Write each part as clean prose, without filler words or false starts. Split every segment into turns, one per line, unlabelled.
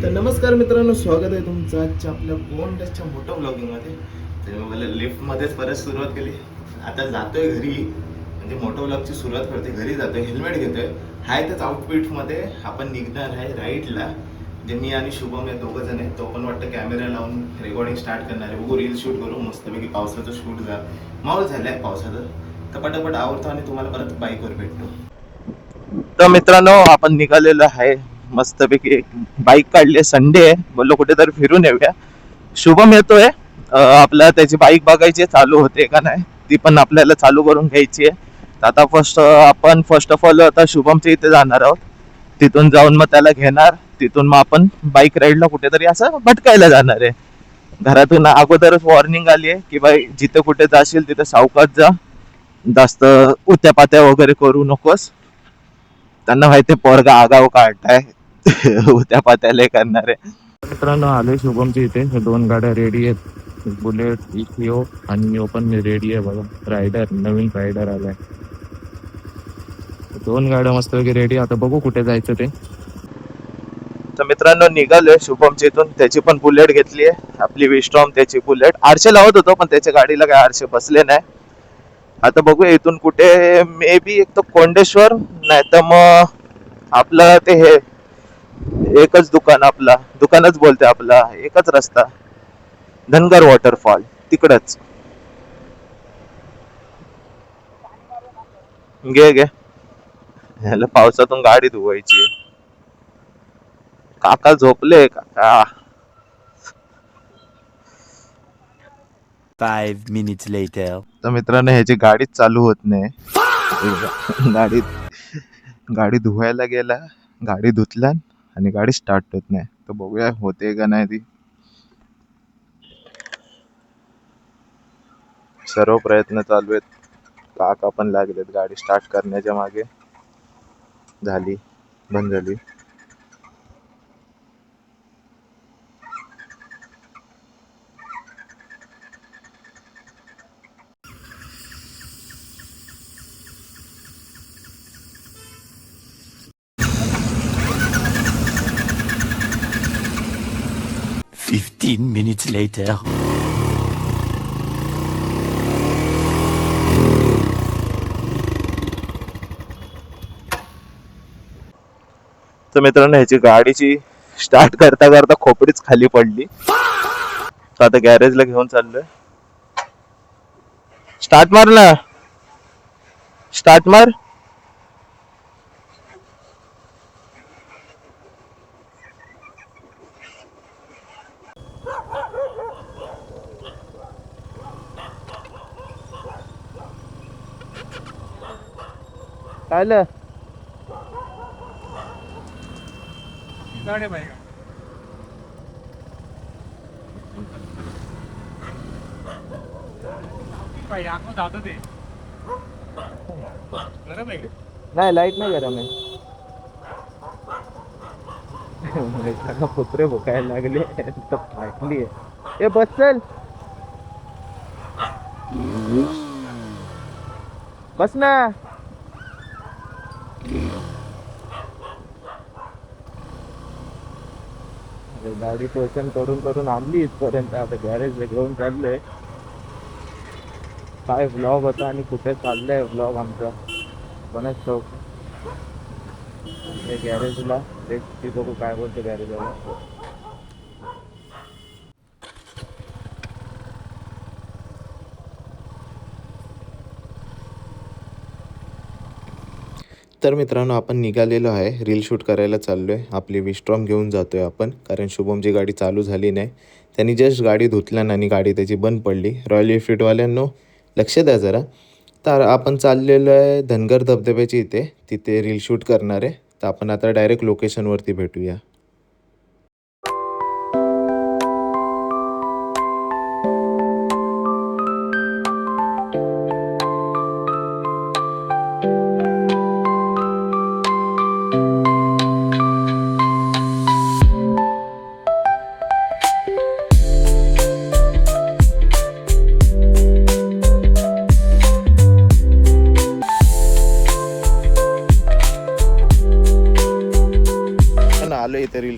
तर नमस्कार मित्रांनो, स्वागत आहे तुमचं आजच्या आपल्या कोंडच्या मोठ्या ब्लॉगिंगमध्ये. तर मला लिफ्टमध्येच परत सुरुवात केली. आता जातोय घरी, म्हणजे मोठ्या ब्लॉगची सुरुवात करते. घरी जातोय, हेल्मेट घेतोय. हाय त्याच आउटफिटमध्ये आपण निघणार आहे राईडला. जे मी आणि शुभम हे दोघं जण आहेत. तो पण वाटतं कॅमेरा लावून रेकॉर्डिंग स्टार्ट करणार आहे. बघू, रील शूट करू मस्तपैकी. पावसाचं शूट माहोल झालाय पावसाचं. तर पटापट आवडतो आणि तुम्हाला परत बाईकवर भेटतो. तर मित्रांनो, आपण निघालेलो आहे मस्तपैकी. बाईक काढली, संडे आहे, बोललो कुठेतरी फिरून येऊया. शुभम येतोय. आपला त्याची बाईक बघायची चालू होते का नाही, ती पण आपल्याला चालू करून घ्यायची आहे. आता आपण फर्स्ट ऑफ ऑल आता शुभमच्या इथे जाणार आहोत. तिथून जाऊन मग त्याला घेणार. तिथून मग आपण बाईक राईडला कुठेतरी असं भटकायला जाणार आहे. घरातून अगोदरच वॉर्निंग आली आहे की बाई, जिथे कुठे जाशील तिथे सावकाश जा, जास्त उत्यापात्या वगैरे करू नकोस. त्यांना माहिती पोरगा आगाव काढताय, उद्या पात्याला करणार आहे. मित्रांनो, आलोय शुभमच्या इथे. हे दोन गाड्या रेडी आहेत, बुलेट इथिओ आणि यो पण रेडी आहे बघा. रायडर, नवीन रायडर आलाय. दोन गाड्या मस्त वगैरे रेडी. आता बघू कुठे जायचं ते. तर मित्रांनो, निघालोय शुभमच्या इथून. त्याची पण बुलेट घेतली आहे, आपली विस्ट्रॉम. त्याची बुलेट आरशे लावत होतो, पण त्याच्या गाडीला काय आरशे बसले नाही. आता बघूया इथून कुठे. मे बी एक तर कोंडेश्वर, नाही तर मग आपलं ते हे एकच दुकान, आपला दुकानच बोलते, आपला एकच रस्ता, धनगर वॉटरफॉल तिकडच. घे घे, ह्याला पावसातून गाडी धुवायची. काका झोपले. काका
5 minutes later.
तर मित्रांनो, ह्याची गाडीच चालू होत नाही. गाडी धुवायला गेला, गाडी धुतल्या आणि गाडी स्टार्ट होत नाही. तर बघूया होते का नाही ती. सर्व प्रयत्न चालू आहेत. काका पण लागलेत गाडी स्टार्ट करण्याच्या मागे. झाली, बंद झाली.
Fifteen minutes later.
तर मित्रांनो, ह्याची गाडीची स्टार्ट करता करता खोपडीच खाली पडली. तर आता गॅरेजला घेऊन चाललोय. स्टार्ट मार ना, स्टार्ट मार. काय नाही, लाईट नाही गरम आहे. पुत्रे भुकायला लागले तर फाटली आहे. ए बस चल, बस ना. गाडी टोचन करून करून आणली इथपर्यंत. आता गॅरेजला घेऊन चाललोय. काय व्लॉग होता आणि कुठे चाललंय व्लॉग आमचा कोणाच चौक. गॅरेजला ते बघू काय बोलते गॅरेजला. तर मित्रांनो, आपण निघालेलो आहे, रील शूट करायला चाललो आहे. आपली विस्ट्रॉम घेऊन जातो आहे आपण, कारण शुभमची गाडी चालू झाली नाही. त्यांनी जस्ट गाडी धुतल्यानं आणि गाडी त्याची बंद पडली. रॉयल एनफील्डवाल्यांनो लक्ष द्या जरा. तर आपण चाललेलो आहे धनगर धबधब्याची इथे, तिथे रील शूट करणार आहे. तर आपण आता डायरेक्ट लोकेशनवरती भेटूया.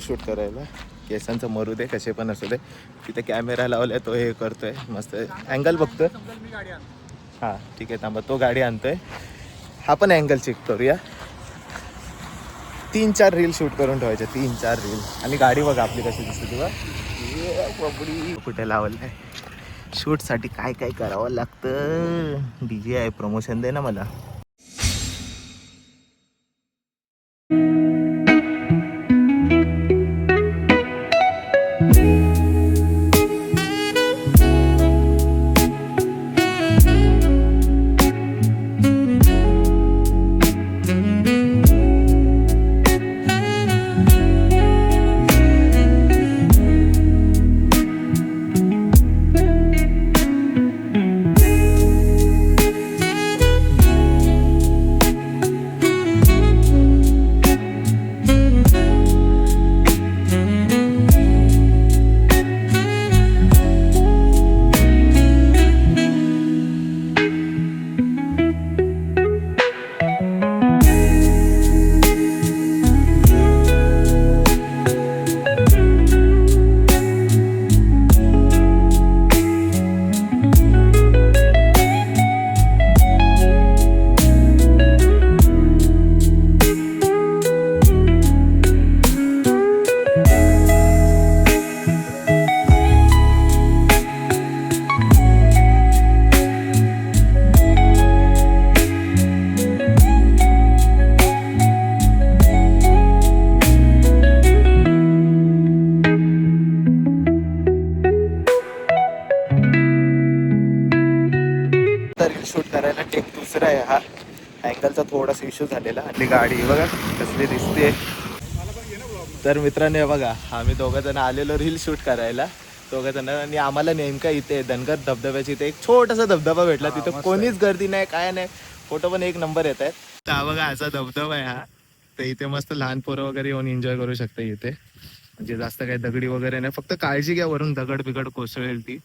शूट करायला. केसांचं मरू दे कसे पण असू दे. तिथे कॅमेरा लावलाय तो हे करतोय मस्त अँगल बघतोय. हां ठीक आहे थांबा तो गाडी आणतोय. हा पण अँगल चेक करूया. 3-4 रील शूट करून ठेवायचे 3-4 रील. आणि गाडी बघा आपली कशी दिसते तुला. कुठे लावलंय शूटसाठी काय काय करावं लागतं. डीजे आहे प्रमोशन दे ना मला. रील शूट करायला टेक दुसरा आहे हा. अँगलचा थोडासा इश्यू झालेला. आणि गाडी बघा कसली दिसते. तर मित्रांनो हे बघा आम्ही दोघं जण आलेलो रील शूट करायला. दोघं जण आणि आम्हाला नेमका इथे धनगर धबधब्याची इथे एक छोटासा धबधबा भेटला. तिथे कोणीच गर्दी नाही काय नाही. फोटो पण एक नंबर येत आहेत. तर हा बघा असा धबधबा आहे हा. तर इथे मस्त लहान पोरं वगैरे येऊन एन्जॉय करू शकते इथे. म्हणजे जास्त काही दगडी वगैरे नाही. फक्त काळजी घ्या वरून दगड बिगड कोसळेल ती.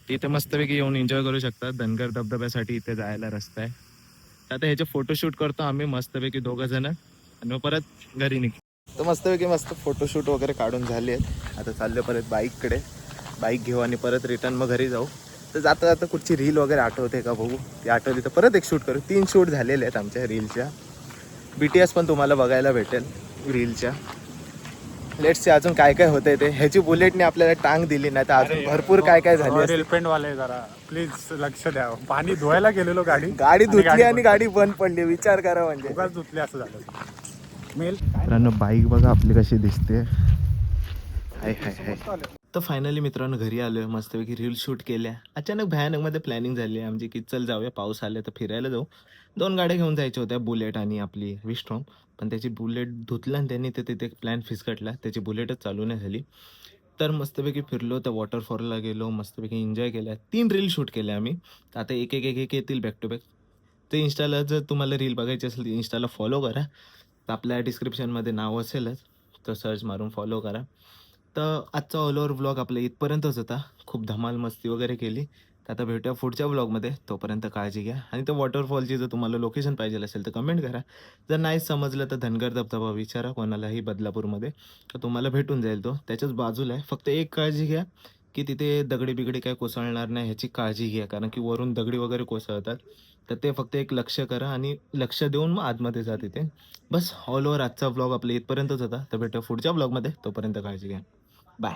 इथे मस्तपैकी येऊन एन्जॉय करू शकतात. धनगर धबधब्यासाठी इथे जायला रस्ता आहे. तर आता ह्याचे फोटोशूट करतो आम्ही मस्तपैकी दोघं जण आणि मग परत घरी निघतो. तर मस्तपैकी मस्त फोटोशूट वगैरे काढून झाले आहेत. आता चाललो परत बाईककडे. बाईक घेऊ आणि परत रिटर्न मग घरी जाऊ. तर जाता जाता कुठची रील वगैरे आठवते का बघू. ती आठवली तर परत एक शूट करू. 3 शूट झालेले आहेत आमच्या रीलच्या. BTS पण तुम्हाला बघायला भेटेल रीलच्या. लेट्स सी अजून काय काय होतंय ते. ह्याची बुलेटने आपल्याला टांग दिली नाही तर अजून भरपूर काय काय झाली.
रॉयल एनफिल्ड वाले जरा प्लीज लक्ष द्या. पाणी धुवायला गेलेलो गाडी
धुतली आणि गाडी बंद पडली. विचार करा म्हणजे
उगाच धुतली असं झालं. मेल
मित्रांनो बाईक बघा आपली कशी दिसते. हाय हाय हाय. तर फायनली मित्रांनो घरी आलोय. मस्तपैकी रील शूट केल्या. अचानक भयानक मध्ये प्लॅनिंग झाली आमची की चल जाऊया पाऊस आले तर फिरायला जाऊ. 2 गाड्या घेऊन जायच्या होत्या बुलेट आणि आपली विस्ट्रॉम. पण त्याची बुलेट धुतला आणि त्यांनी ते तिथे प्लॅन फिसकटला. त्याची बुलेटच चालू नाही झाली. तर मस्तपैकी फिरलो. त्या वॉटरफॉलला गेलो. मस्तपैकी एन्जॉय केल्या. 3 रील शूट केल्या आम्ही. तर आता एक एक एक एक येतील बॅक टू बॅक. ते इंस्टाला जर तुम्हाला रील बघायची असेल तर इंस्टाला फॉलो करा. तर आपल्या डिस्क्रिप्शनमध्ये नाव असेलच. तर सर्च मारून फॉलो करा. तर आजचा ऑल ओव्हर व्लॉग आपला इथपर्यंतच होता. खूप धमाल मस्ती वगैरे केली. तर आता भेटूया पुढच्या व्लॉगमध्ये. तोपर्यंत काळजी घ्या. आणि त्या वॉटरफॉलची जर तुम्हाला लोकेशन पाहिजे असेल तर कमेंट करा. जर नाही समजलं तर धनगर धबधबा विचारा कोणालाही बदलापूरमध्ये. तर तुम्हाला भेटून जाईल तो. त्याच्याच बाजूला आहे. फक्त एक काळजी घ्या की तिथे दगडी बिगडी काय कोसळणार नाही ह्याची काळजी घ्या. कारण की वरून दगडी वगैरे कोसळतात. तर ते फक्त एक लक्ष करा आणि लक्ष देऊन मग आतमध्ये जा तिथे. बस ऑल ओव्हर आजचा व्लॉग आपला इथपर्यंतच होता. तर भेटूया पुढच्या व्लॉगमध्ये. तोपर्यंत काळजी घ्या. बाय.